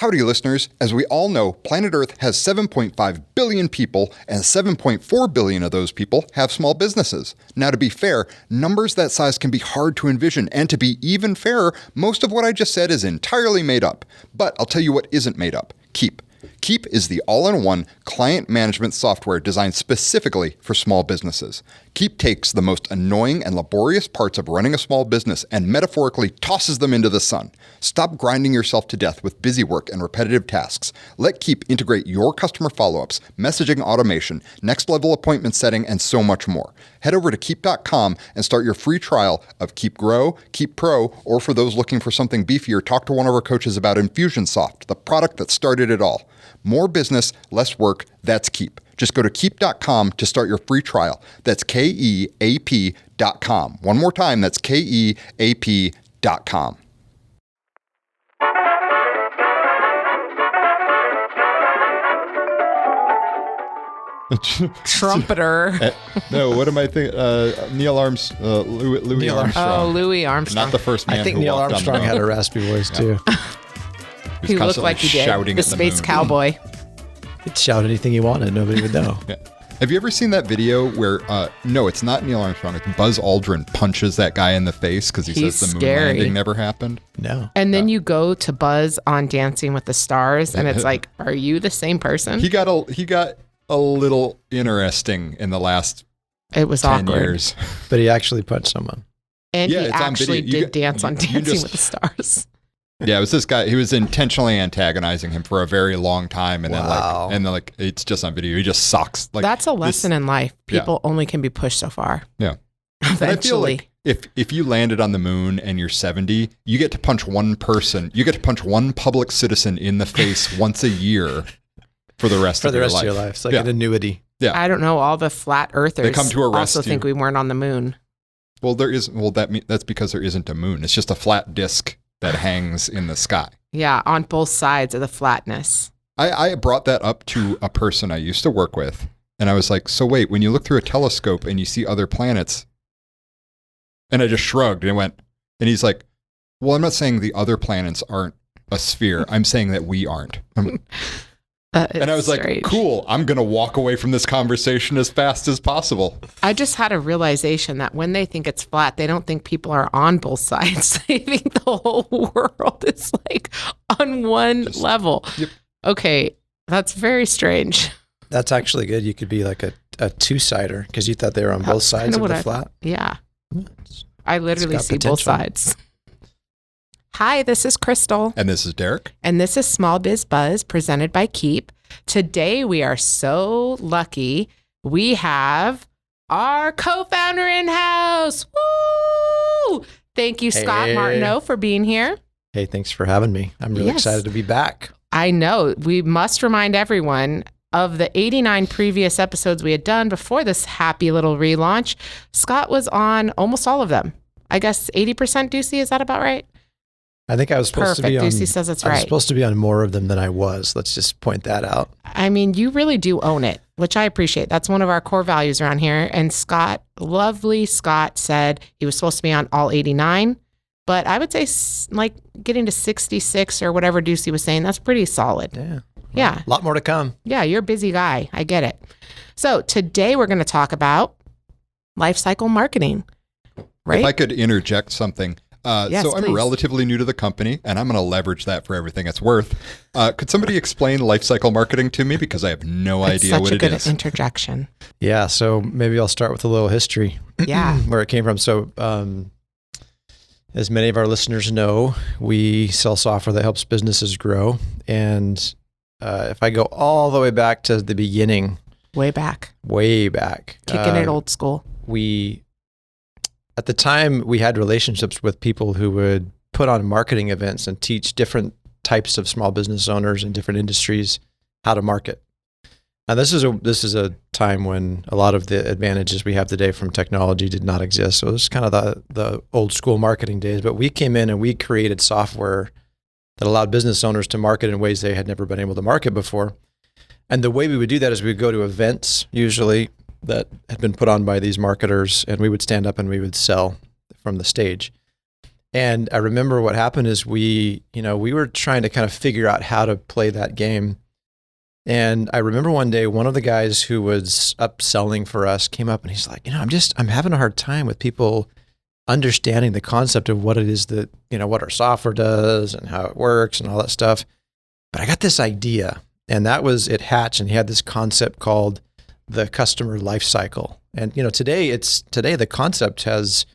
Howdy, listeners. As we all know, planet Earth has 7.5 billion people, and 7.4 billion of those people have small businesses. Now, to be fair, numbers that size can be hard to envision, and to be even fairer, most of what I just said is entirely made up. But I'll tell you what isn't made up. Keap. Keap is the all-in-one client management software designed specifically for small businesses. Keap takes the most annoying and laborious parts of running a small business and metaphorically tosses them into the sun. Stop grinding yourself to death with busy work and repetitive tasks. Let Keap integrate your customer follow-ups, messaging automation, next-level appointment setting, and so much more. Head over to Keap.com and start your free trial of Keap Grow, Keap Pro, or for those looking for something beefier, talk to one of our coaches about Infusionsoft, the product that started it all. More business, less work, that's Keap. Just go to Keap.com to start your free trial. That's Keap.com. One more time, that's Keap.com. Trumpeter. No, what am I thinking? Louis Armstrong. Oh, Louis Armstrong. Not the first man. I think Neil Armstrong had a raspy voice too. He looked like he did. Shouting the at the space moon. Cowboy. He'd shout anything he wanted. Nobody would know. Yeah. Have you ever seen that video where, no, it's not Neil Armstrong, it's Buzz Aldrin punches that guy in the face because he He's says the moon scary. landing never happened? No. And then you go to Buzz on Dancing with the Stars, and it's like, are you the same person? He got a little interesting in the last It was 10 awkward. years. But he actually punched someone. And Yeah, he it's on actually video. did dance on you Dancing just- with the Stars. Yeah, it was this guy. He was intentionally antagonizing him for a very long time, and Wow. then it's just on video. He just sucks. Like That's a lesson in life. Yeah. People only can be pushed so far. Yeah. But I feel Eventually. like if you landed on the moon and you're 70, you get to punch one person. You get to punch one public citizen in the face once a year for the rest of your life. of your life. It's like an annuity. Yeah. I don't know. All the flat earthers They come to arrest also think you. we weren't on the moon. Well, that's because there isn't a moon. It's just a flat disk that hangs in the sky. Yeah, on both sides of the flatness. I brought that up to a person I used to work with, and I was like, so wait, when you look through a telescope and you see other planets, and I just shrugged and went, and he's like, well, I'm not saying the other planets aren't a sphere. I'm saying that we aren't. And I was like, strange. cool, I'm going to walk away from this conversation as fast as possible. I just had a realization that when they think it's flat, they don't think people are on both sides. They think the whole world is like on one level. Yep. Okay, that's very strange. That's actually good. You could be like a two-sider because you thought they were on both sides kinda of what the I flat. thought. Yeah. It's I literally got see both potential. sides. Hi, this is Crystal. And this is Derek. And this is Small Biz Buzz presented by Keap. Today we are so lucky. We have our co-founder in-house. Woo! Thank you, Scott Hey. Martineau, for being here. Hey, thanks for having me. I'm really Yes. excited to be back. I know. We must remind everyone of the 89 previous episodes we had done before this happy little relaunch. Scott was on almost all of them. I guess 80%, Ducey, is that about right? I think I was supposed to be Perfect. on. Ducey says it's I was right. supposed to be on more of them than I was. Let's just point that out. I mean, you really do own it, which I appreciate. That's one of our core values around here. And Scott, lovely Scott, said he was supposed to be on all 89, but I would say like getting to 66 or whatever Ducey was saying, that's pretty solid. Yeah. Yeah. A lot more to come. Yeah, you're a busy guy. I get it. So today we're going to talk about lifecycle marketing, right? If I could interject something. Yes, so I'm please. relatively new to the company, and I'm going to leverage that for everything it's worth. Could somebody explain lifecycle marketing to me? Because I have no It's idea such what a it good is. interjection. Yeah. So maybe I'll start with a little history. Yeah. Where it came from. So, as many of our listeners know, we sell software that helps businesses grow. And if I go all the way back to the beginning, Way back. Kicking it old school. At the time, we had relationships with people who would put on marketing events and teach different types of small business owners in different industries how to market. Now, this is a time when a lot of the advantages we have today from technology did not exist. So it was kind of the old school marketing days. But we came in and we created software that allowed business owners to market in ways they had never been able to market before. And the way we would do that is we'd go to events, usually, that had been put on by these marketers, and we would stand up and we would sell from the stage. And I remember what happened is we were trying to kind of figure out how to play that game. And I remember one day, one of the guys who was upselling for us came up and he's like, I'm having a hard time with people understanding the concept of what it is that, what our software does and how it works and all that stuff. But I got this idea, and that was it hatched, and he had this concept called the customer lifecycle. And, today the concept is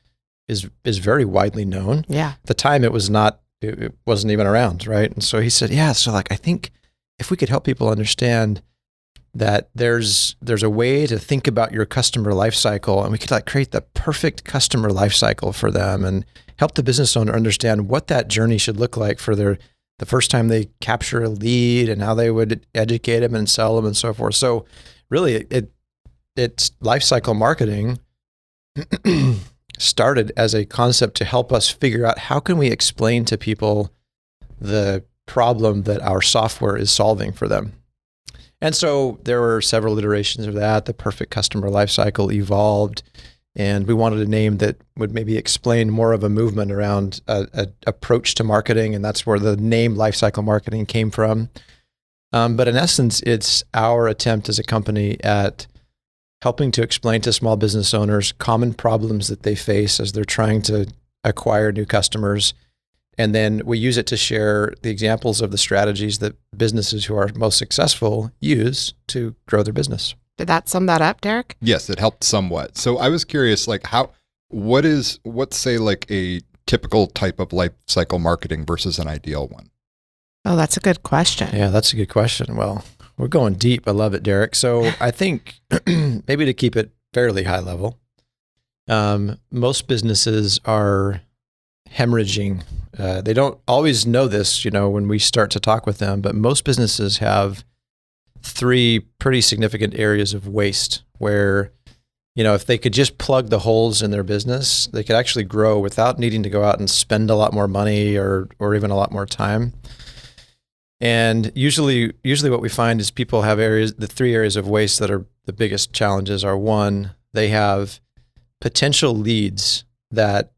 very widely known. Yeah. At the time it wasn't even around. Right. And so he said, yeah, so like, I think if we could help people understand that there's a way to think about your customer lifecycle, and we could like create the perfect customer lifecycle for them and help the business owner understand what that journey should look like for the first time they capture a lead and how they would educate them and sell them and so forth. So really it's lifecycle marketing started as a concept to help us figure out how can we explain to people the problem that our software is solving for them. And so there were several iterations of that. The perfect customer lifecycle evolved, and we wanted a name that would maybe explain more of a movement around a approach to marketing, and that's where the name Lifecycle Marketing came from. But in essence, it's our attempt as a company at helping to explain to small business owners common problems that they face as they're trying to acquire new customers. And then we use it to share the examples of the strategies that businesses who are most successful use to grow their business. Did that sum that up, Derek? Yes, it helped somewhat. So I was curious, like what's say like a typical type of life cycle marketing versus an ideal one? Oh, that's a good question. Yeah, that's a good question. Well, we're going deep. I love it, Derek. So I think maybe to keep it fairly high level, most businesses are hemorrhaging. They don't always know this, when we start to talk with them, but most businesses have 3 pretty significant areas of waste where, if they could just plug the holes in their business, they could actually grow without needing to go out and spend a lot more money or even a lot more time. And usually what we find is people have the 3 areas of waste that are the biggest challenges are: 1, they have potential leads that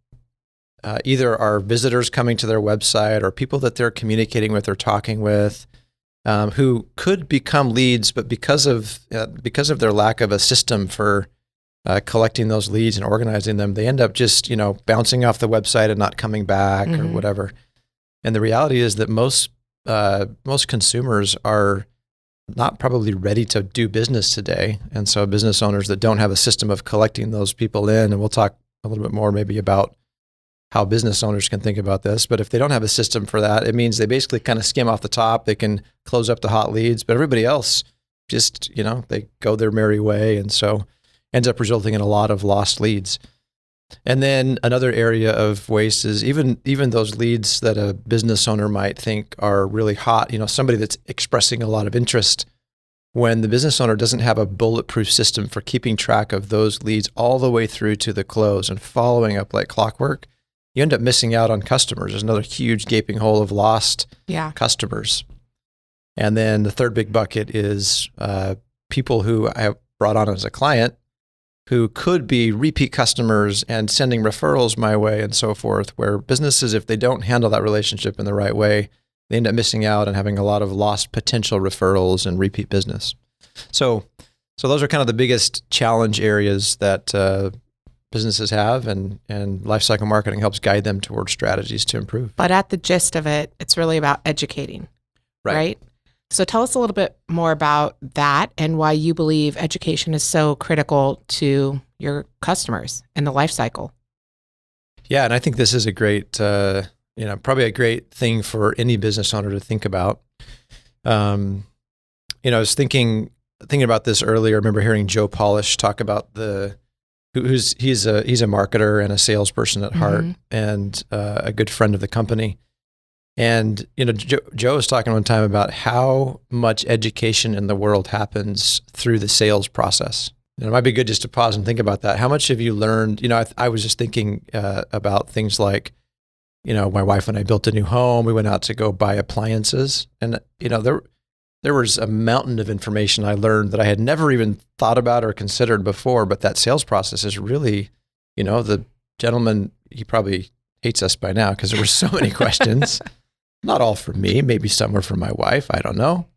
either are visitors coming to their website or people that they're communicating with or talking with, who could become leads, but because of their lack of a system for collecting those leads and organizing them, they end up just bouncing off the website and not coming back or whatever. And the reality is that most consumers are not probably ready to do business today, and so business owners that don't have a system of collecting those people in, and we'll talk a little bit more maybe about how business owners can think about this. But if they don't have a system for that, it means they basically kind of skim off the top. They can close up the hot leads, but everybody else just, they go their merry way. And so ends up resulting in a lot of lost leads. And then another area of waste is even those leads that a business owner might think are really hot, somebody that's expressing a lot of interest. When the business owner doesn't have a bulletproof system for keeping track of those leads all the way through to the close and following up like clockwork, you end up missing out on customers. There's another huge gaping hole of lost customers. And then the third big bucket is people who I have brought on as a client who could be repeat customers and sending referrals my way and so forth, where businesses, if they don't handle that relationship in the right way, they end up missing out and having a lot of lost potential referrals and repeat business. So those are kind of the biggest challenge areas that businesses have, and lifecycle marketing helps guide them towards strategies to improve. But at the gist of it, it's really about educating, right? So tell us a little bit more about that and why you believe education is so critical to your customers and the lifecycle. Yeah, and I think this is a great, probably a great thing for any business owner to think about. I was thinking about this earlier. I remember hearing Joe Polish talk about he's a marketer and a salesperson at heart, and a good friend of the company. And Joe was talking one time about how much education in the world happens through the sales process. It might be good just to pause and think about that. How much have you learned? I was just thinking about things like, my wife and I built a new home. We went out to go buy appliances, and there was a mountain of information I learned that I had never even thought about or considered before. But that sales process is really, the gentleman, he probably hates us by now because there were so many questions. Not all from me, maybe some were from my wife. I don't know.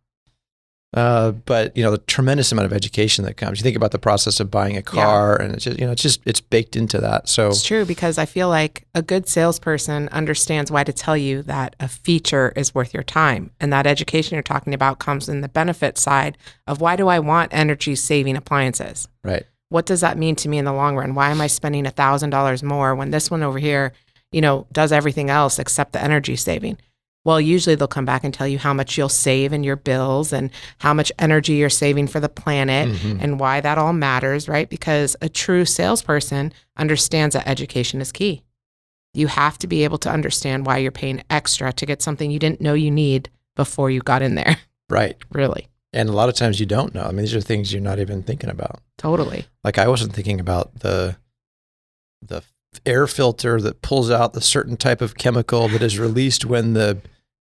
But the tremendous amount of education that comes. You think about the process of buying a car, and it's baked into that. So it's true, because I feel like a good salesperson understands why to tell you that a feature is worth your time, and that education you're talking about comes in the benefit side of why do I want energy saving appliances? Right. What does that mean to me in the long run? Why am I spending $1,000 more when this one over here, does everything else except the energy saving? Well, usually they'll come back and tell you how much you'll save in your bills and how much energy you're saving for the planet and why that all matters, right? Because a true salesperson understands that education is key. You have to be able to understand why you're paying extra to get something you didn't know you need before you got in there. Right. Really. And a lot of times you don't know. I mean, these are things you're not even thinking about. Totally. Like I wasn't thinking about the air filter that pulls out the certain type of chemical that is released when the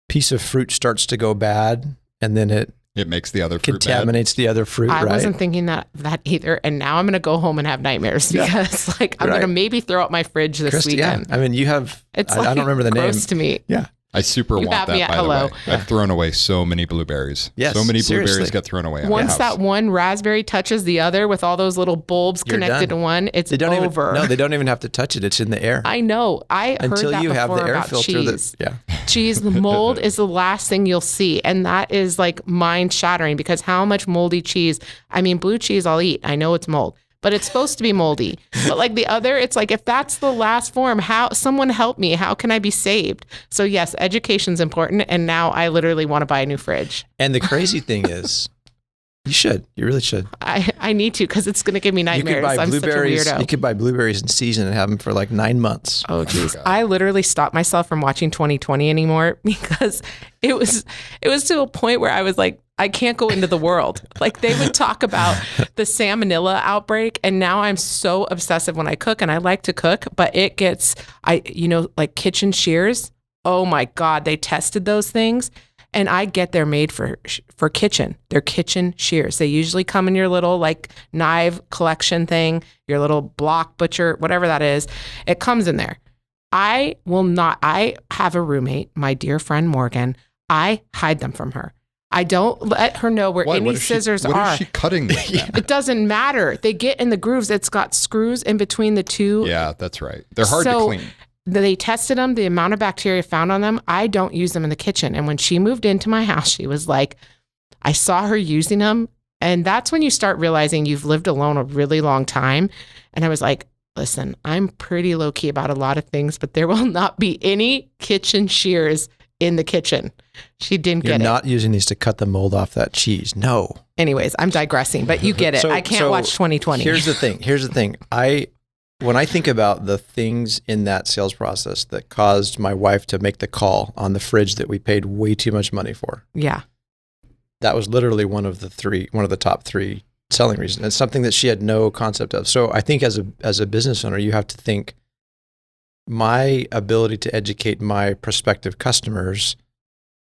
piece of fruit starts to go bad, and then it makes the other fruit contaminates the other fruit. I right? wasn't thinking that either, and now I'm going to go home and have nightmares because I'm going to maybe throw out my fridge this weekend. Yeah. I mean, you have. It's I don't remember the name. Gross to me. Yeah. I super want that, by the way. I've thrown away so many blueberries. Yes, so many seriously. blueberries get thrown away. Once that one raspberry touches the other with all those little bulbs connected to one, it's over. They don't even have to touch it. It's in the air. I know. I Until heard that you have before the air about filter. Cheese. Cheese, the mold is the last thing you'll see. And that is like mind shattering, because how much moldy cheese, blue cheese I'll eat. I know it's mold, but it's supposed to be moldy. But like the other, it's like, if that's the last form, someone help me. How can I be saved? So yes, education's important. And now I literally want to buy a new fridge. And the crazy thing is, you really should. I need to, because it's going to give me nightmares. You could buy blueberries. I'm such a weirdo. You could buy blueberries in season and have them for like 9 months. Oh, geez. I literally stopped myself from watching 2020 anymore because it was to a point where I was like, I can't go into the world. Like they would talk about the salmonella outbreak, and now I'm so obsessive when I cook, and I like to cook, but it gets, like kitchen shears. Oh my God, they tested those things. And I get they're made for kitchen. They're kitchen shears. They usually come in your little like knife collection thing, your little block butcher, whatever that is. It comes in there. I have a roommate, my dear friend Morgan. I hide them from her. I don't let her know where any scissors are. What is she cutting with them? It doesn't matter. They get in the grooves. It's got screws in between the two. Yeah, that's right. They're hard to clean. They tested them, the amount of bacteria found on them. I don't use them in the kitchen. And when she moved into my house, she was like, I saw her using them. And that's when you start realizing you've lived alone a really long time. And I was like, listen, I'm pretty low key about a lot of things, but there will not be any kitchen shears in the kitchen. She didn't get it. You're not using these to cut the mold off that cheese. No. Anyways, I'm digressing, but you get it. I can't watch 2020. Here's the thing. When I think about the things in that sales process that caused my wife to make the call on the fridge that we paid way too much money for. Yeah. That was literally one of the top 3 selling reasons. It's something that she had no concept of. So I think as a business owner, you have to think, my ability to educate my prospective customers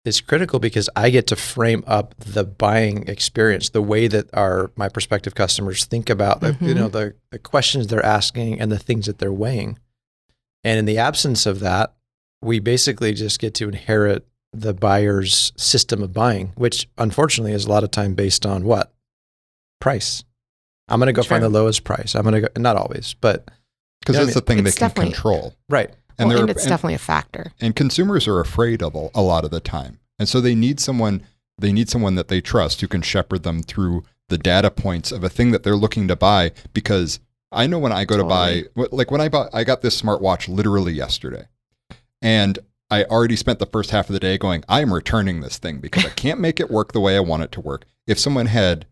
is critical, because I get to frame up the buying experience, the way that my prospective customers think about the questions they're asking and the things that they're weighing. And in the absence of that, we basically just get to inherit the buyer's system of buying, which unfortunately is a lot of time based on what? Price. I'm going to go find the lowest price. I'm going to go, not always, but because that's the thing they can control. Right. And it's definitely a factor. And consumers are afraid of a lot of the time. And so they need someone that they trust who can shepherd them through the data points of a thing that they're looking to buy. Because I know when I go to buy, like when I got this smartwatch literally yesterday, and I already spent the first half of the day going, I'm returning this thing because I can't make it work the way I want it to work. If someone had,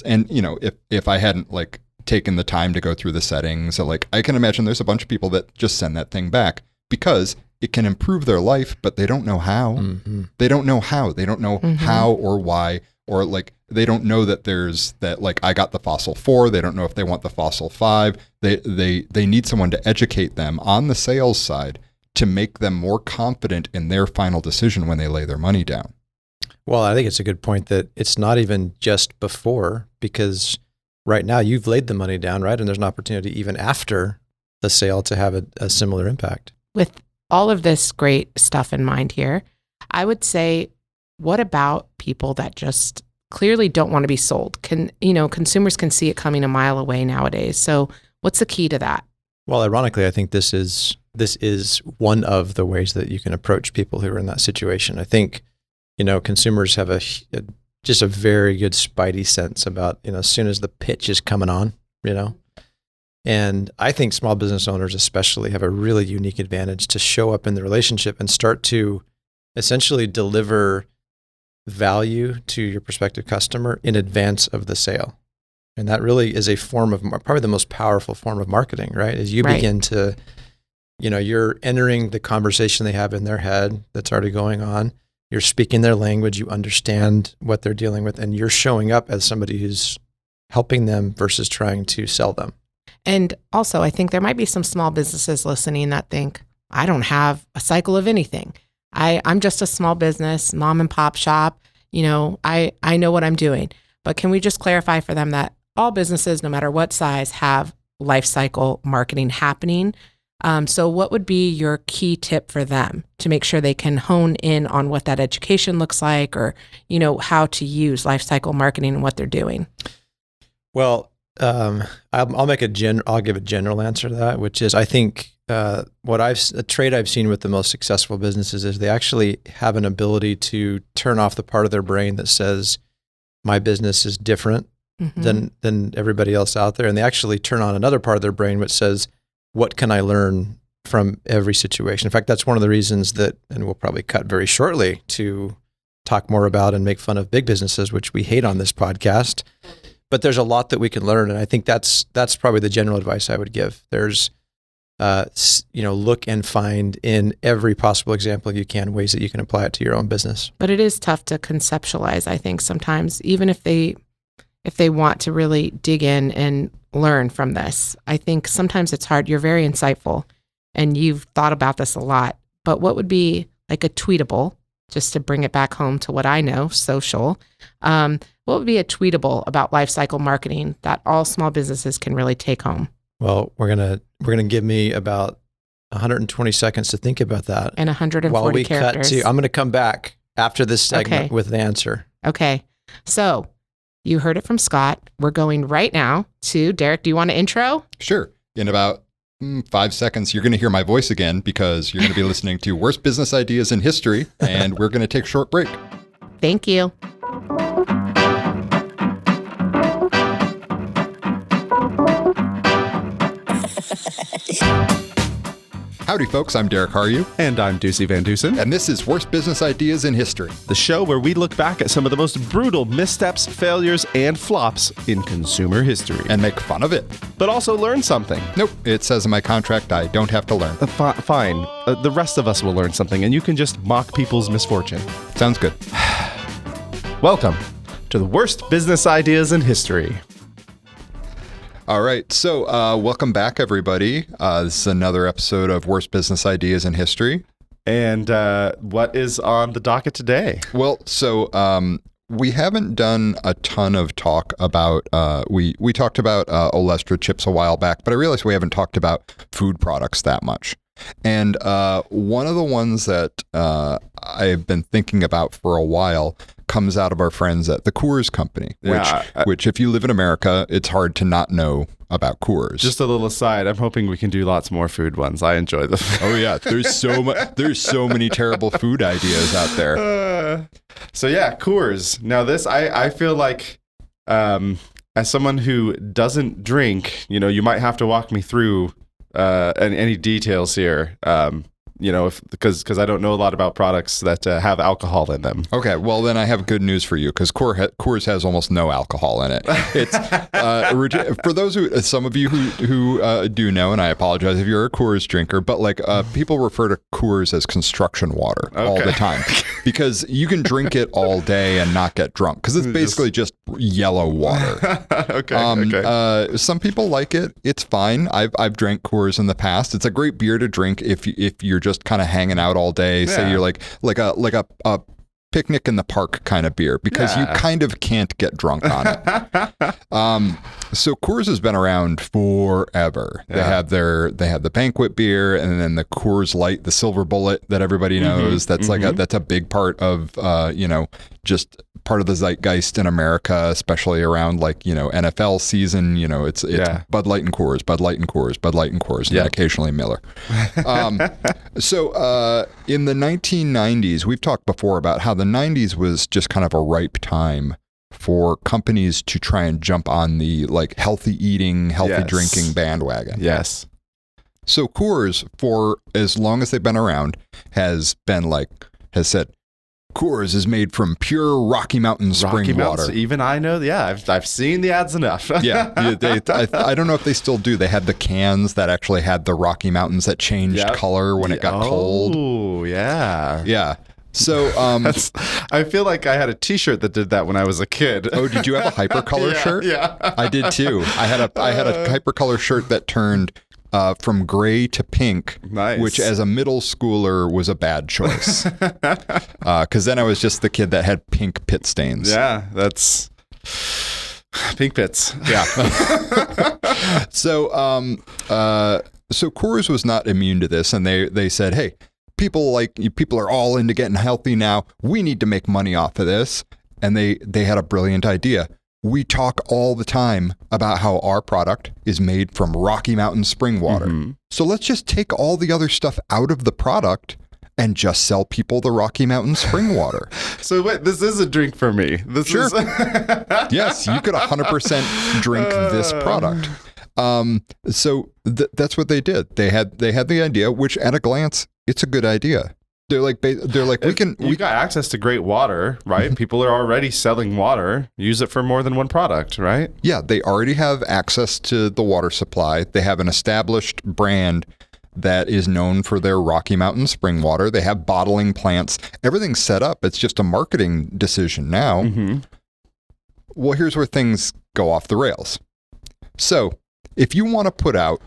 and if I hadn't like taken the time to go through the settings, so like I can imagine there's a bunch of people that just send that thing back because it can improve their life, but they don't know how. Mm-hmm. They don't know how. They don't know how or why, or like they don't know that there's that, like I got the Fossil 4. They don't know if they want the Fossil 5. They need someone to educate them on the sales side to make them more confident in their final decision when they lay their money down. Well, I think it's a good point that it's not even just before, because right now you've laid the money down, right? And there's an opportunity even after the sale to have a similar impact. With all of this great stuff in mind here, I would say, what about people that just clearly don't want to be sold? Consumers can see it coming a mile away nowadays. So what's the key to that? Well, ironically, I think this is one of the ways that you can approach people who are in that situation. I think, consumers have just a very good spidey sense about, as soon as the pitch is coming on, and I think small business owners especially have a really unique advantage to show up in the relationship and start to essentially deliver value to your prospective customer in advance of the sale. And that really is a form of, probably the most powerful form of marketing, right? As you begin to, you're entering the conversation they have in their head that's already going on. You're speaking their language, you understand what they're dealing with, and you're showing up as somebody who's helping them versus trying to sell them. And also, I think there might be some small businesses listening that think, I don't have a cycle of anything. I'm just a small business, mom and pop shop. I know what I'm doing. But can we just clarify for them that all businesses, no matter what size, have life cycle marketing happening? So what would be your key tip for them to make sure they can hone in on what that education looks like, or, how to use life cycle marketing and what they're doing? Well, I'll give a general answer to that, which is, I think a trait I've seen with the most successful businesses is they actually have an ability to turn off the part of their brain that says, my business is different than everybody else out there. And they actually turn on another part of their brain which says, what can I learn from every situation? In fact, that's one of the reasons that, and we'll probably cut very shortly to talk more about and make fun of big businesses, which we hate on this podcast. But there's a lot that we can learn. And I think that's probably the general advice I would give. There's, look and find in every possible example you can, ways that you can apply it to your own business. But it is tough to conceptualize, I think, sometimes, even if they want to really dig in and learn from this. I think sometimes it's hard. You're very insightful and you've thought about this a lot. But what would be like a tweetable, just to bring it back home to what I know, social, what would be a tweetable about life cycle marketing that all small businesses can really take home? Well, we're gonna give me about 120 seconds to think about that. And 140 while we characters. I'm going to come back after this segment with the answer. Okay. So you heard it from Scott. We're going right now to Derek. Do you want to intro? Sure. In about 5 seconds, you're going to hear my voice again because you're going to be listening to Worst Business Ideas in History, and we're going to take a short break. Thank you. Howdy, folks. I'm Derek Harju. And I'm Ducey Van Dusen. And this is Worst Business Ideas in History, the show where we look back at some of the most brutal missteps, failures, and flops in consumer history. and make fun of it. But also learn something. Nope. It says in my contract I don't have to learn. Fine. The rest of us will learn something, and you can just mock people's misfortune. Sounds good. Welcome to the Worst Business Ideas in History. All right. So welcome back, everybody. This is another episode of Worst Business Ideas in History. And what is on the docket today? Well, so we haven't done a ton of talk about, we talked about Olestra chips a while back, but I realized we haven't talked about food products that much. And one of the ones that I've been thinking about for a while comes out of our friends at the Coors Company, which if you live in America, it's hard to not know about Coors. Just a little aside, I'm hoping we can do lots more food ones. I enjoy them. Oh yeah, there's so many terrible food ideas out there. So yeah, Coors. Now this, I feel like, as someone who doesn't drink, you might have to walk me through any details here. Because I don't know a lot about products that have alcohol in them. Okay, well then I have good news for you because Coors has almost no alcohol in it. It's for those some of you who do know, and I apologize if you're a Coors drinker, but people refer to Coors as construction water all the time because you can drink it all day and not get drunk because it's basically just yellow water. Okay. Some people like it. It's fine. I've drank Coors in the past. It's a great beer to drink if you're just kind of hanging out all day. Say you're like a picnic in the park kind of beer because you kind of can't get drunk on it. So Coors has been around forever. They have the banquet beer, and then the Coors Light, the Silver Bullet that everybody knows. That's that's a big part of just part of the zeitgeist in America, especially around NFL season. It's Bud Light and Coors, Bud Light and Coors, Bud Light and Coors, and then occasionally Miller. So in the 1990s, we've talked before about how the 90s was just kind of a ripe time for companies to try and jump on the healthy eating, healthy drinking bandwagon. Yes. So Coors, for as long as they've been around, has said, Coors is made from pure Rocky Mountain spring water. Even I know. Yeah, I've seen the ads enough. I don't know if they still do. They had the cans that actually had the Rocky Mountains that changed color when it got cold. Oh, yeah. Yeah. So I feel like I had a T-shirt that did that when I was a kid. Oh, did you have a hypercolor shirt? Yeah, I did too. I had a hypercolor shirt that turned from gray to pink, which as a middle schooler was a bad choice. Because then I was just the kid that had pink pit stains. Yeah, that's pink pits. Yeah. So Coors was not immune to this, and they said, hey, people are all into getting healthy now. We need to make money off of this. And they had a brilliant idea. We talk all the time about how our product is made from Rocky Mountain spring water. So let's just take all the other stuff out of the product and just sell people the Rocky Mountain spring water. So wait, this is a drink for me. Sure. Yes, you could 100% drink this product. So that's what they did. They had the idea, which at a glance, it's a good idea. They're like we got access to great water, right? People are already selling water. Use it for more than one product, right? Yeah, they already have access to the water supply. They have an established brand that is known for their Rocky Mountain spring water. They have bottling plants. Everything's set up. It's just a marketing decision now. Well, here's where things go off the rails. So if you want to put out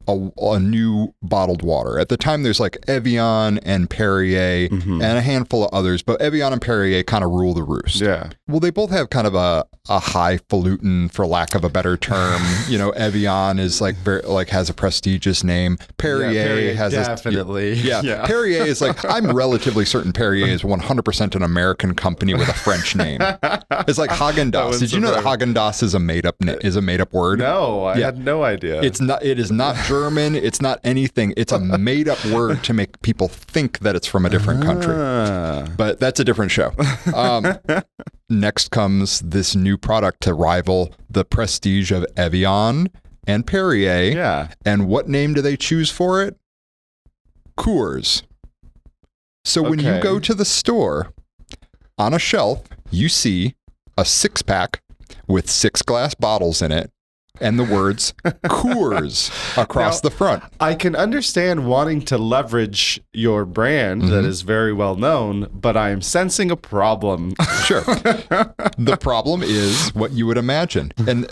a new bottled water. At the time, there's Evian and Perrier and a handful of others, but Evian and Perrier kind of rule the roost. Yeah. Well, they both have kind of a highfalutin, for lack of a better term. Evian is has a prestigious name. Perrier has definitely. Perrier is I'm relatively certain Perrier is 100% an American company with a French name. It's like Haagen-Dazs. Did you know that Haagen-Dazs is a made up word? No, I had no idea. It is not German. It's not anything. It's a made up word to make people think that it's from a different country. But that's a different show. Next comes this new product to rival the prestige of Evian and Perrier. Yeah. And what name do they choose for it? Coors. So when you go to the store, on a shelf, you see a 6-pack with 6 glass bottles in it and the words Coors across the front. I can understand wanting to leverage your brand that is very well known, but I am sensing a problem. Sure. The problem is what you would imagine. And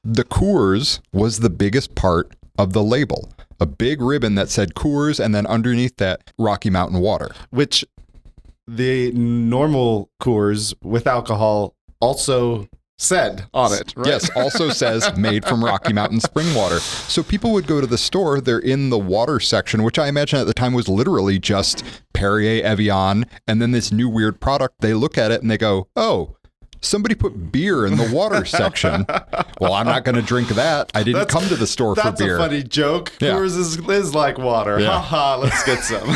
the Coors was the biggest part of the label. A big ribbon that said Coors, and then underneath that, Rocky Mountain water. Which the normal Coors with alcohol also said on it, right? Yes, also says made from Rocky Mountain spring water. So people would go to the store, they're in the water section, which I imagine at the time was literally just Perrier, Evian, and then this new weird product. They look at it and they go, oh, somebody put beer in the water section. Well, I'm not going to drink that. I didn't come to the store for beer. That's a funny joke. Coors is like water. Yeah. Ha ha, let's get some.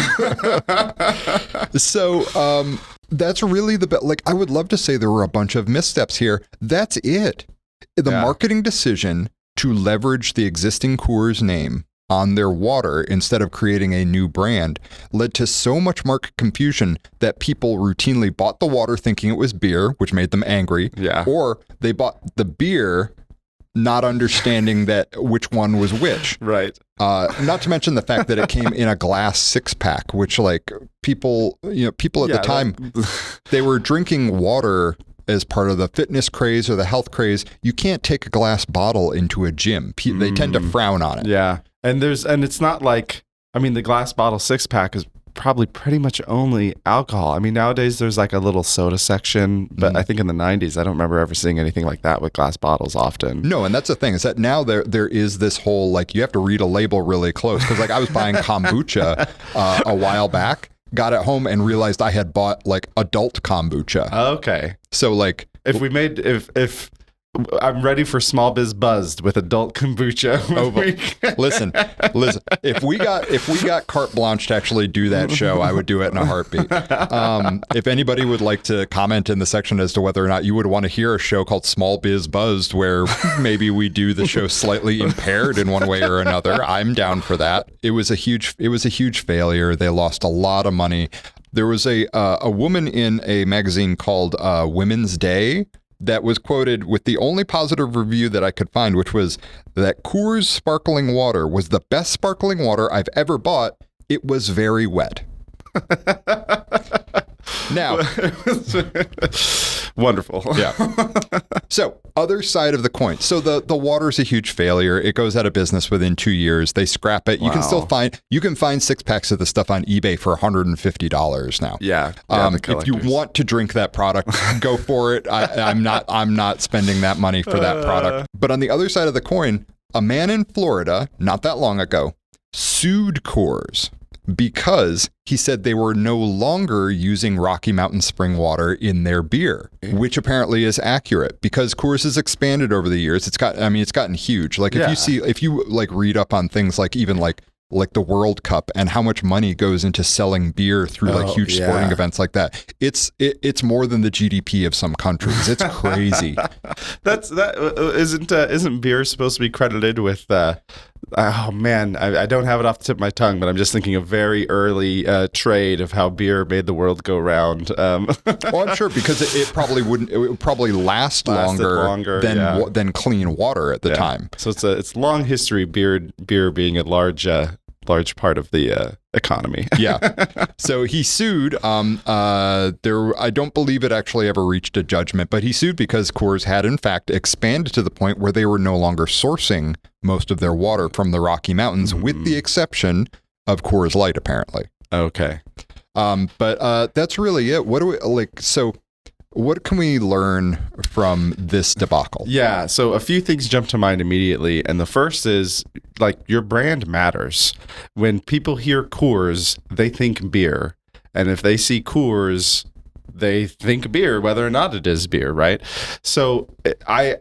So, that's really the best. I would love to say there were a bunch of missteps here. That's it. The marketing decision to leverage the existing Coors name on their water instead of creating a new brand led to so much market confusion that people routinely bought the water thinking it was beer, which made them angry. Yeah. Or they bought the beer not understanding which one was which. Right. Not to mention the fact that it came in a glass 6-pack, which people at the time, they were drinking water as part of the fitness craze or the health craze. You can't take a glass bottle into a gym. They tend to frown on it. Yeah. And it's not the glass bottle 6-pack is probably pretty much only alcohol. I mean, nowadays there's like a little soda section, but I think in the 90s, I don't remember ever seeing anything like that with glass bottles often. No, and that's the thing is that now there is this whole, like, you have to read a label really close. Because like I was buying kombucha a while back, got it home and realized I had bought like adult kombucha. Okay. So like if I'm ready for Small Biz Buzzed with adult kombucha. Listen. If we got carte blanche to actually do that show, I would do it in a heartbeat. If anybody would like to comment in the section as to whether or not you would want to hear a show called Small Biz Buzzed, where maybe we do the show slightly impaired in one way or another, I'm down for that. It was a huge failure. They lost a lot of money. There was a woman in a magazine called Women's Day that was quoted with the only positive review that I could find, which was that Coors sparkling water was the best sparkling water I've ever bought. It was very wet. Now, wonderful. Yeah. So, other side of the coin. So the water's a huge failure. It goes out of business within 2 years. They scrap it. You can still find 6-packs of the stuff on eBay for $150 now. Yeah. If you want to drink that product, go for it. I'm not spending that money for that product. But on the other side of the coin, a man in Florida, not that long ago, sued Coors because he said they were no longer using Rocky Mountain spring water in their beer, which apparently is accurate because Coors has expanded over the years. It's gotten huge. Like if you like read up on things like even like the World Cup and how much money goes into selling beer through like huge sporting events like that. It's more than the GDP of some countries. It's crazy. Isn't beer supposed to be credited with oh man, I don't have it off the tip of my tongue, but I'm just thinking of very early trade of how beer made the world go round. Well, I'm sure because it would probably last longer than clean water at the time. So it's long history, beer being a large part of the economy. Yeah. So he sued. I don't believe it actually ever reached a judgment, but he sued because Coors had in fact expanded to the point where they were no longer sourcing most of their water from the Rocky Mountains, with the exception of Coors Light, apparently. Okay. But that's really it. What do we like? So what can we learn from this debacle? Yeah, so a few things jump to mind immediately. And the first is, like, your brand matters. When people hear Coors, they think beer. And if they see Coors, they think beer, whether or not it is beer, right? So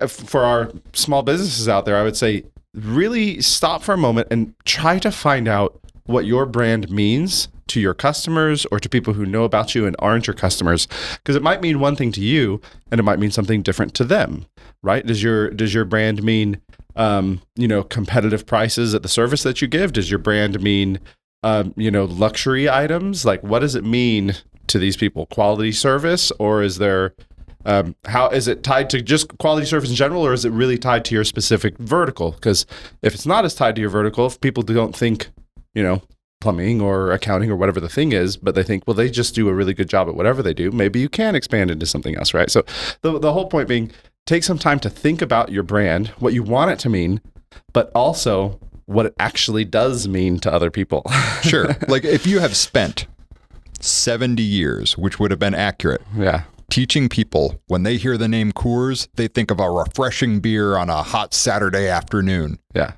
for our small businesses out there, I would say really stop for a moment and try to find out what your brand means to your customers or to people who know about you and aren't your customers, because it might mean one thing to you and it might mean something different to them, right? Does your brand mean competitive prices at the service that you give? Does your brand mean luxury items? Like, what does it mean to these people? Quality service, or is there how is it tied to just quality service in general, or is it really tied to your specific vertical? Because if it's not as tied to your vertical, if people don't think plumbing or accounting or whatever the thing is, but they think, well, they just do a really good job at whatever they do, maybe you can expand into something else, right? So the whole point being, take some time to think about your brand, what you want it to mean, but also what it actually does mean to other people. Sure. Like if you have spent 70 years, which would have been accurate, teaching people when they hear the name Coors, they think of a refreshing beer on a hot Saturday afternoon. Yeah.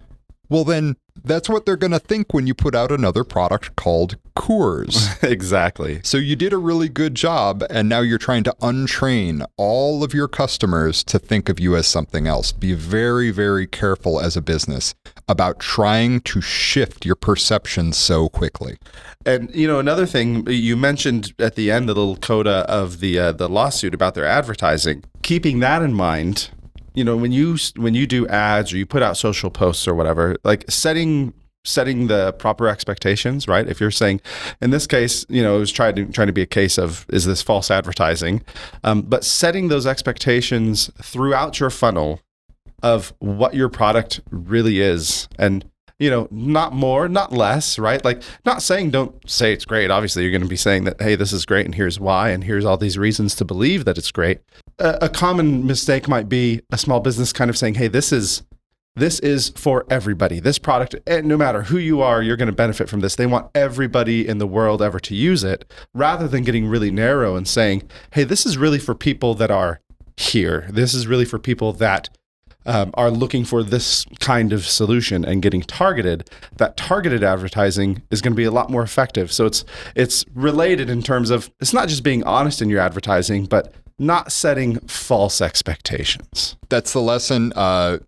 Well, then that's what they're going to think when you put out another product called Coors. Exactly. So you did a really good job, and now you're trying to untrain all of your customers to think of you as something else. Be very, very careful as a business about trying to shift your perception so quickly. And, another thing, you mentioned at the end, the little coda of the lawsuit about their advertising. Keeping that in mind, when you do ads or you put out social posts or whatever, like setting the proper expectations, right? If you're saying, in this case, it was trying to be a case of, is this false advertising? But setting those expectations throughout your funnel of what your product really is, and not more, not less, right? Like, not saying don't say it's great. Obviously, you're going to be saying that, hey, this is great, and here's why, and here's all these reasons to believe that it's great. A common mistake might be a small business kind of saying, hey, this is this is for everybody. This product, and no matter who you are, you're going to benefit from this. They want everybody in the world ever to use it, rather than getting really narrow and saying, hey, this is really for people that are here. This is really for people that are looking for this kind of solution and getting targeted. That targeted advertising is going to be a lot more effective. So it's related in terms of, it's not just being honest in your advertising, but not setting false expectations. That's the lesson.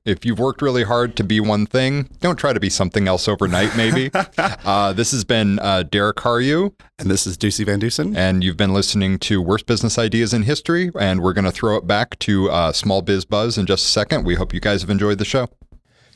If you've worked really hard to be one thing, don't try to be something else overnight, maybe. This has been Derek Harju. And this is Ducey Van Dusen. And you've been listening to Worst Business Ideas in History. And we're going to throw it back to Small Biz Buzz in just a second. We hope you guys have enjoyed the show.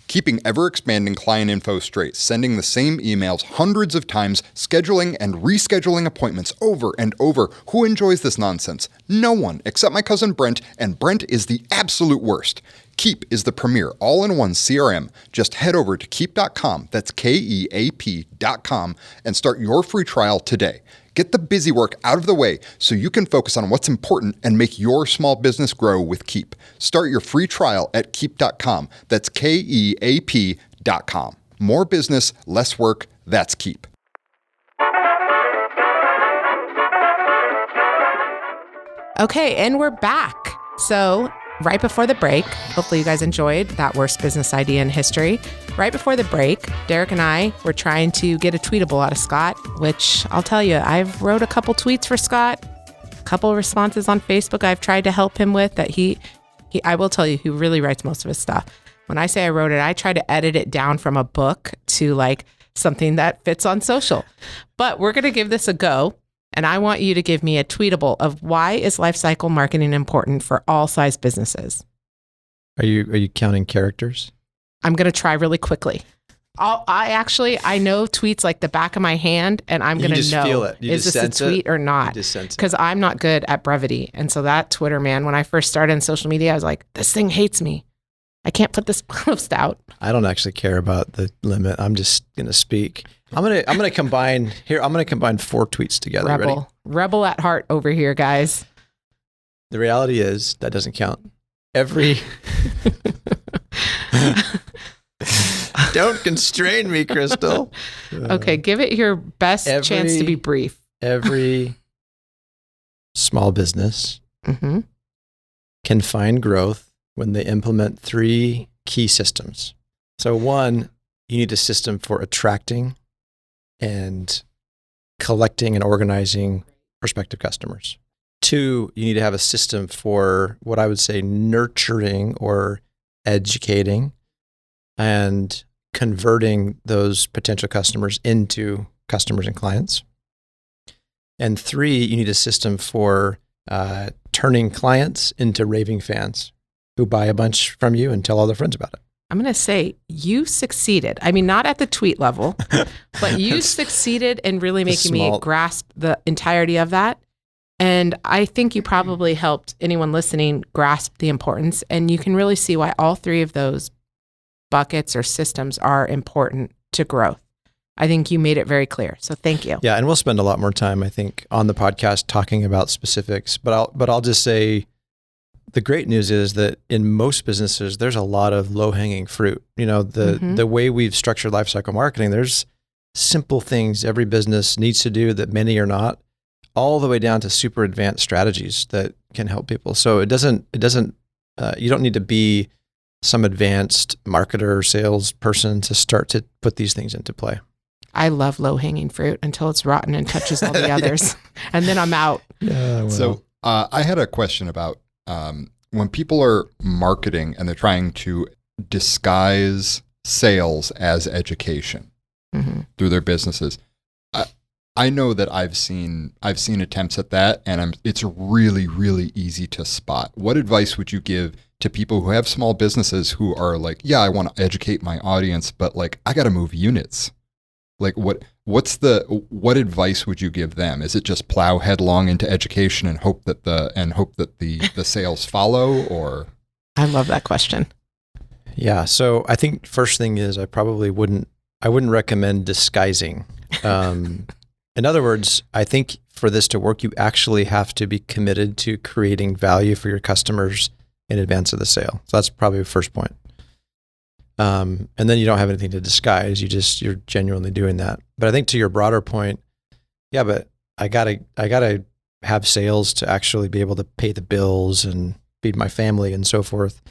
Keeping ever-expanding client info straight, sending the same emails hundreds of times, scheduling and rescheduling appointments over and over. Who enjoys this nonsense? No one, except my cousin Brent, and Brent is the absolute worst. Keap is the premier all-in-one CRM. Just head over to keap.com, that's Keap.com, and start your free trial today. Get the busy work out of the way so you can focus on what's important and make your small business grow with Keap. Start your free trial at Keap.com. That's Keap.com. More business, less work. That's Keap. Okay, and we're back. So right before the break, hopefully you guys enjoyed that worst business idea in history. Right before the break, Derek and I were trying to get a tweetable out of Scott, which I'll tell you, I've wrote a couple tweets for Scott, a couple of responses on Facebook I've tried to help him with that I will tell you, he really writes most of his stuff. When I say I wrote it, I try to edit it down from a book to like something that fits on social. But we're going to give this a go. And I want you to give me a tweetable of why is Lifecycle marketing important for all size businesses? Are you counting characters? I'm going to try really quickly. I know tweets like the back of my hand, and I'm going to know, feel it. is this a tweet or not? Because I'm not good at brevity. And so that Twitter, man, when I first started in social media, I was like, this thing hates me. I can't put this post out. I don't actually care about the limit. I'm just going to speak. I'm gonna combine 4 tweets together. Rebel at heart over here, guys. The reality is that doesn't count. Don't constrain me, Crystal. Okay, give it your best chance to be brief. Every small business can find growth when they implement 3 key systems. So 1, you need a system for attracting and collecting and organizing prospective customers. 2, you need to have a system for what I would say nurturing or educating and converting those potential customers into customers and clients. And 3, you need a system for turning clients into raving fans who buy a bunch from you and tell all their friends about it. I'm going to say you succeeded. I mean, not at the tweet level, but you succeeded in really making me grasp the entirety of that. And I think you probably helped anyone listening grasp the importance. And you can really see why all 3 of those buckets or systems are important to growth. I think you made it very clear. So thank you. Yeah. And we'll spend a lot more time, I think, on the podcast talking about specifics, but I'll just say, the great news is that in most businesses, there's a lot of low-hanging fruit. You know, the way we've structured lifecycle marketing, there's simple things every business needs to do that many are not, all the way down to super advanced strategies that can help people. So you don't need to be some advanced marketer or salesperson to start to put these things into play. I love low-hanging fruit until it's rotten and touches all the others. And then I'm out. Yeah, well. So I had a question about when people are marketing and they're trying to disguise sales as education through their businesses. I know that I've seen attempts at that, and it's really, really easy to spot. What advice would you give to people who have small businesses who are like, yeah, I want to educate my audience, but like I got to move units? Like what advice would you give them? Is it just plow headlong into education and hope that the sales follow, or? I love that question. Yeah. So I think first thing is I wouldn't recommend disguising. In other words, I think for this to work, you actually have to be committed to creating value for your customers in advance of the sale. So that's probably the first point. And then you don't have anything to disguise. You're genuinely doing that. But I think to your broader point, yeah, but I gotta have sales to actually be able to pay the bills and feed my family and so forth.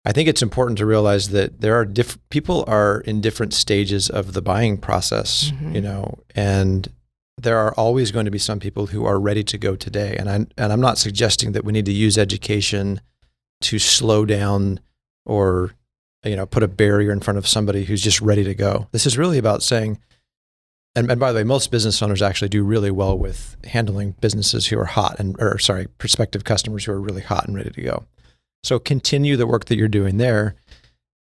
I think it's important to realize that there are people are in different stages of the buying process, and there are always going to be some people who are ready to go today. And I'm not suggesting that we need to use education to slow down or, put a barrier in front of somebody who's just ready to go. This is really about saying, and by the way, most business owners actually do really well with handling businesses who are prospective customers who are really hot and ready to go. So continue the work that you're doing there.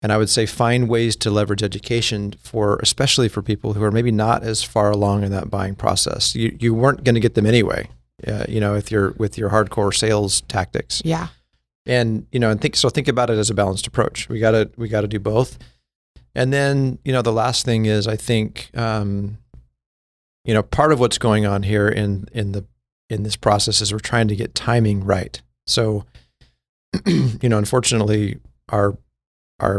And I would say find ways to leverage education especially for people who are maybe not as far along in that buying process. You weren't going to get them anyway, with your hardcore sales tactics. Yeah. And, think about it as a balanced approach. We gotta do both. And then, the last thing is, I think, part of what's going on here in this process is we're trying to get timing right. So, unfortunately, our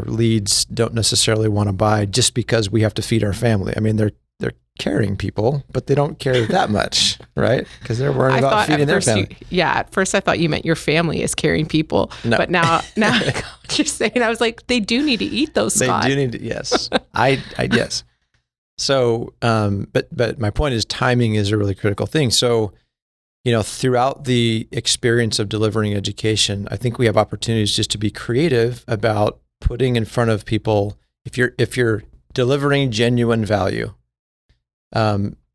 leads don't necessarily want to buy just because we have to feed our family. I mean, they're caring people, but they don't care that much, right? Because they're worried about feeding their family. At first I thought you meant your family is caring people. No. But now what you're saying, I was like, they do need to eat those, Scott. They do need to, yes. Yes. So, but my point is timing is a really critical thing. So, throughout the experience of delivering education, I think we have opportunities just to be creative about putting in front of people. If you're delivering genuine value,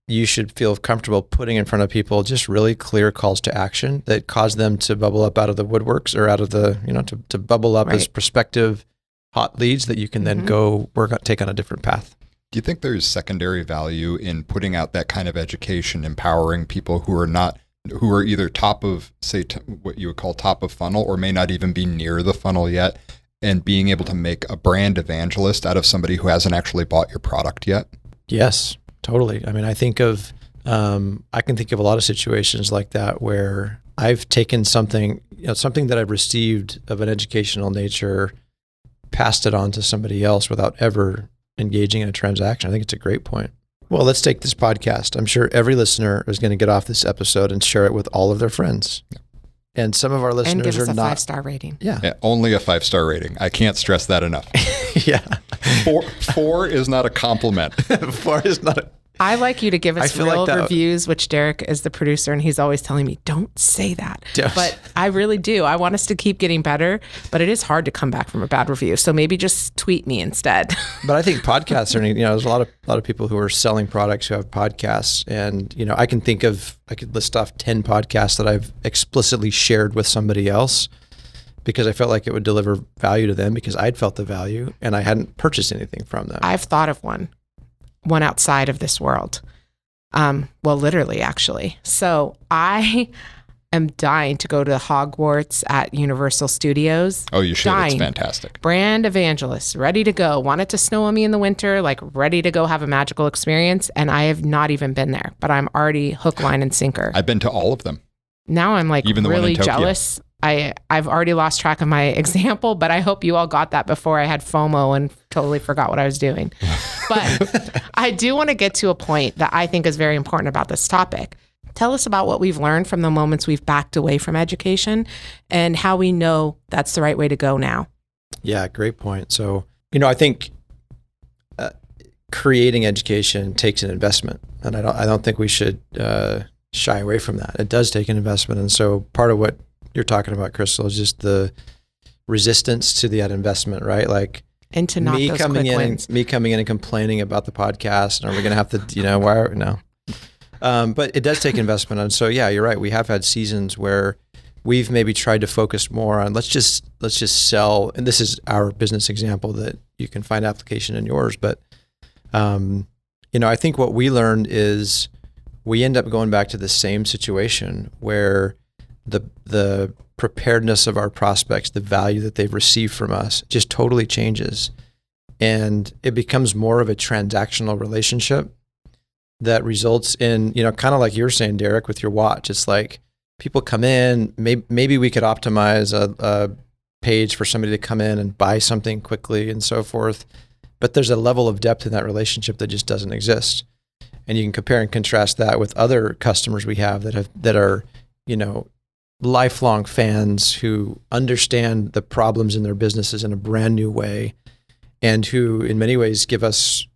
you should feel comfortable putting in front of people just really clear calls to action that cause them to bubble up out of the woodworks or out of the, to bubble up as prospective hot leads that you can then go take on a different path. Do you think there's secondary value in putting out that kind of education, empowering people who are either top of, what you would call top of funnel, or may not even be near the funnel yet, and being able to make a brand evangelist out of somebody who hasn't actually bought your product yet? Yes, totally. I mean, I can think of a lot of situations like that where I've taken something that I've received of an educational nature, passed it on to somebody else without ever engaging in a transaction. I think it's a great point. Well, let's take this podcast. I'm sure every listener is going to get off this episode and share it with all of their friends. Yeah. And some of our listeners and give us are a not 5-star rating. Yeah, only a 5-star rating. I can't stress that enough. Yeah. Four is not a compliment. 4 is not a... I like you to give us real like reviews, which Derek is the producer, and he's always telling me, don't say that. Yes. But I really do. I want us to keep getting better, but it is hard to come back from a bad review. So maybe just tweet me instead. But I think podcasts are, there's a lot of people who are selling products who have podcasts. And, I could list off 10 podcasts that I've explicitly shared with somebody else because I felt like it would deliver value to them because I'd felt the value and I hadn't purchased anything from them. I've thought of one outside of this world. Well, literally, actually. So I am dying to go to Hogwarts at Universal Studios. Oh, you should. It's fantastic. Brand evangelist, ready to go. Want it to snow on me in the winter, like ready to go have a magical experience. And I have not even been there, but I'm already hook, line, and sinker. I've been to all of them. Now I'm like even the really one in Tokyo. Jealous. I've already lost track of my example, but I hope you all got that before I had FOMO and totally forgot what I was doing. But I do want to get to a point that I think is very important about this topic. Tell us about what we've learned from the moments we've backed away from education and how we know that's the right way to go now. Yeah, great point. So, I think creating education takes an investment, and I don't think we should shy away from that. It does take an investment, and so part of what you're talking about, Crystal, is just the resistance to that investment, right? Like, and to not me those coming quick in wins. and me coming in and complaining about the podcast, and are we going to have to, no. But it does take investment, and so yeah, you're right. We have had seasons where we've maybe tried to focus more on let's just sell, and this is our business example that you can find application in yours. But I think what we learned is we end up going back to the same situation where the preparedness of our prospects, the value that they've received from us just totally changes. And it becomes more of a transactional relationship that results in, kind of like you're saying, Derek, with your watch. It's like people come in, maybe we could optimize page for somebody to come in and buy something quickly and so forth. But there's a level of depth in that relationship that just doesn't exist. And you can compare and contrast that with other customers we have that are, lifelong fans who understand the problems in their businesses in a brand new way, and who in many ways give us,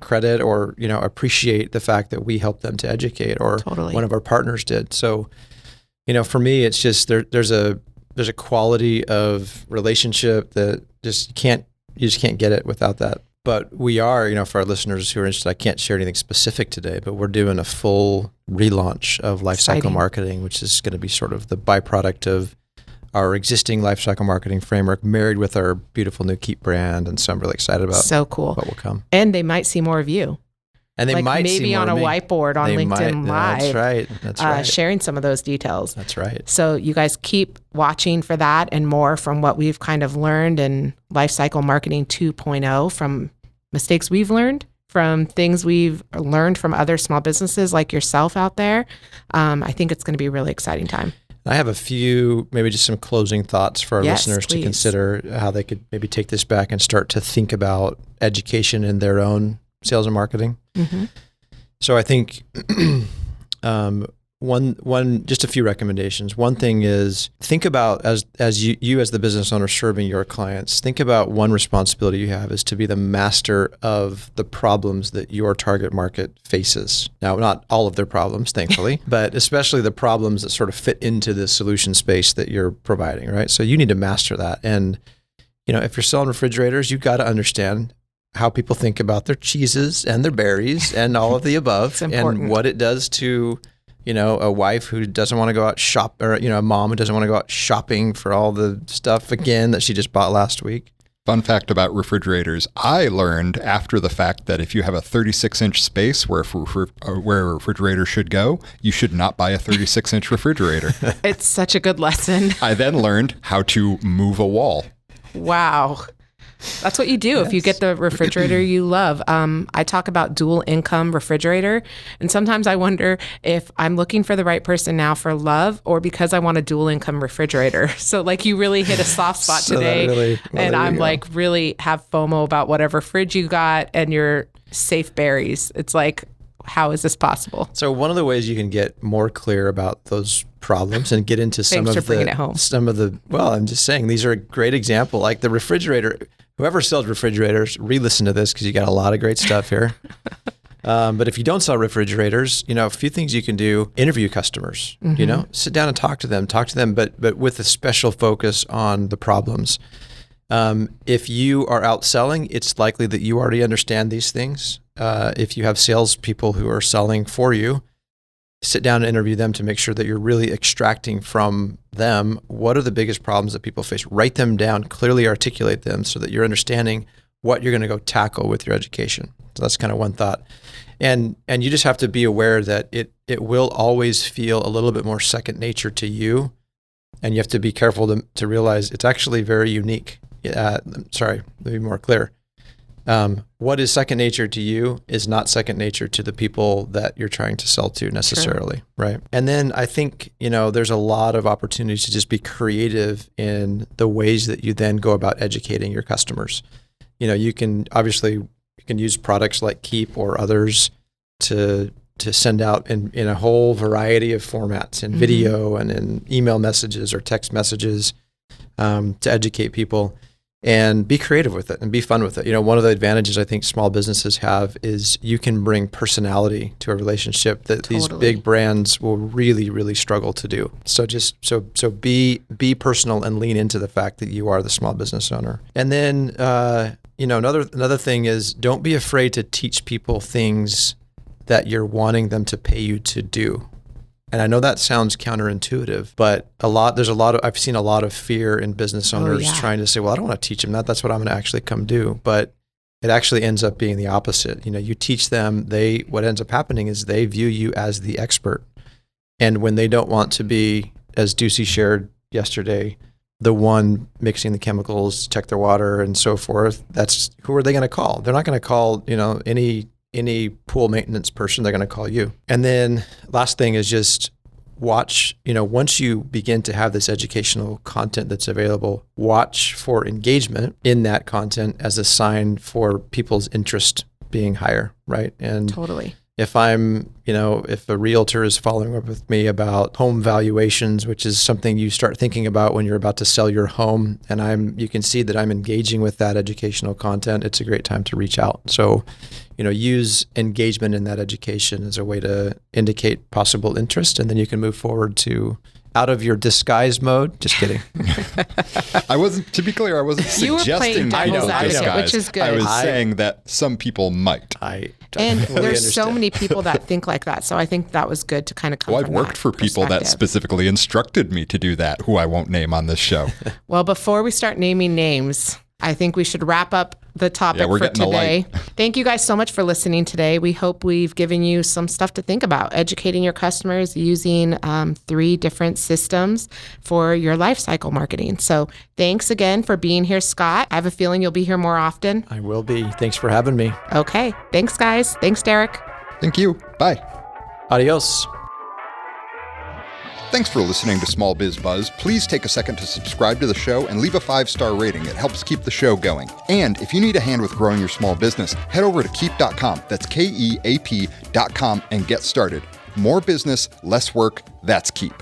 credit or, appreciate the fact that we helped them to educate, or Totally. one of our partners did. So, for me, it's just there's a quality of relationship that you just can't get it without that. But we are, for our listeners who are interested, I can't share anything specific today, but we're doing a full relaunch of Lifecycle Exciting. Marketing, which is going to be sort of the byproduct of our existing Lifecycle Marketing framework married with our beautiful new Keap brand. And so I'm really excited about So cool. what will come. And they might see more of you. And they like might see maybe more on a of me. whiteboard on They LinkedIn might. Live. That's right. Sharing some of those details. That's right. So you guys keep watching for that and more from what we've kind of learned in Lifecycle Marketing 2.0, from mistakes we've learned, from things we've learned from other small businesses like yourself out there. I think it's going to be a really exciting time. I have a few, maybe just some closing thoughts for our Yes, listeners please. to consider how they could maybe take this back and start to think about education in their own sales and marketing. Mm-hmm. So I think one just a few recommendations. One thing is, think about as you as the business owner serving your clients, think about one responsibility you have is to be the master of the problems that your target market faces. Now, not all of their problems, thankfully, but especially the problems that sort of fit into the solution space that you're providing, right? So you need to master that. And, if you're selling refrigerators, you've got to understand how people think about their cheeses and their berries and all of the above, and what it does to, a wife who doesn't want to go out shop, or, a mom who doesn't want to go out shopping for all the stuff again that she just bought last week. Fun fact about refrigerators. I learned after the fact that if you have a 36-inch space where a refrigerator should go, you should not buy a 36-inch refrigerator. It's such a good lesson. I then learned how to move a wall. Wow. That's what you do if you get the refrigerator you love. I talk about dual income refrigerator, and sometimes I wonder if I'm looking for the right person now for love or because I want a dual income refrigerator. So like you really hit a soft spot today, and I'm like really have FOMO about whatever fridge you got and your safe berries. It's like, how is this possible? So one of the ways you can get more clear about those problems and get into some of the, well, I'm just saying, these are a great example. Like the refrigerator, whoever sells refrigerators, re-listen to this because you got a lot of great stuff here. But if you don't sell refrigerators, a few things you can do: interview customers, sit down and talk to them, but with a special focus on the problems. If you are outselling, it's likely that you already understand these things. If you have salespeople who are selling for you, sit down and interview them to make sure that you're really extracting from them what are the biggest problems that people face. Write them down, clearly articulate them so that you're understanding what you're going to go tackle with your education. So that's kind of one thought. And you just have to be aware that it will always feel a little bit more second nature to you. And you have to be careful to realize it's actually very unique. Sorry, let me be more clear. What is second nature to you is not second nature to the people that you're trying to sell to necessarily, right? And then I think, there's a lot of opportunities to just be creative in the ways that you then go about educating your customers. You can use products like Keap or others to send out in a whole variety of formats, in video and in email messages or text messages, to educate people. And be creative with it and be fun with it. One of the advantages I think small businesses have is you can bring personality to a relationship that these big brands will really, really struggle to do. So just so be personal and lean into the fact that you are the small business owner. And then another thing is, don't be afraid to teach people things that you're wanting them to pay you to do. And I know that sounds counterintuitive, but I've seen a lot of fear in business owners trying to say, well, I don't want to teach them that. That's what I'm going to actually come do. But it actually ends up being the opposite. You teach them, what ends up happening is they view you as the expert. And when they don't want to be, as Ducey shared yesterday, the one mixing the chemicals, check their water and so forth, who are they going to call? They're not going to call, any pool maintenance person. They're going to call you. And then last thing is just watch, once you begin to have this educational content that's available, watch for engagement in that content as a sign for people's interest being higher, right? And Totally. if if a realtor is following up with me about home valuations, which is something you start thinking about when you're about to sell your home, and you can see that I'm engaging with that educational content, it's a great time to reach out. So, use engagement in that education as a way to indicate possible interest, and then you can move forward to out of your disguise mode. Just kidding. To be clear, I wasn't You were playing suggesting devil's advocate, disguise. which is good. I was saying that some people might. I And totally there's so understand. many people that think like that. So I think that was good to kind of come Well, I've from worked that for people that perspective. specifically instructed me to do that, who I won't name on this show. Well, before we start naming names, I think we should wrap up the topic Yeah, we're for getting the today. light. Thank you guys so much for listening today. We hope we've given you some stuff to think about, educating your customers using 3 different systems for your life cycle marketing. So thanks again for being here, Scott. I have a feeling you'll be here more often. I will be. Thanks for having me. Okay. Thanks, guys. Thanks, Derek. Thank you. Bye. Adios. Thanks for listening to Small Biz Buzz. Please take a second to subscribe to the show and leave a 5-star rating. It helps keep the show going. And if you need a hand with growing your small business, head over to Keap.com. That's Keap.com and get started. More business, less work. That's Keap.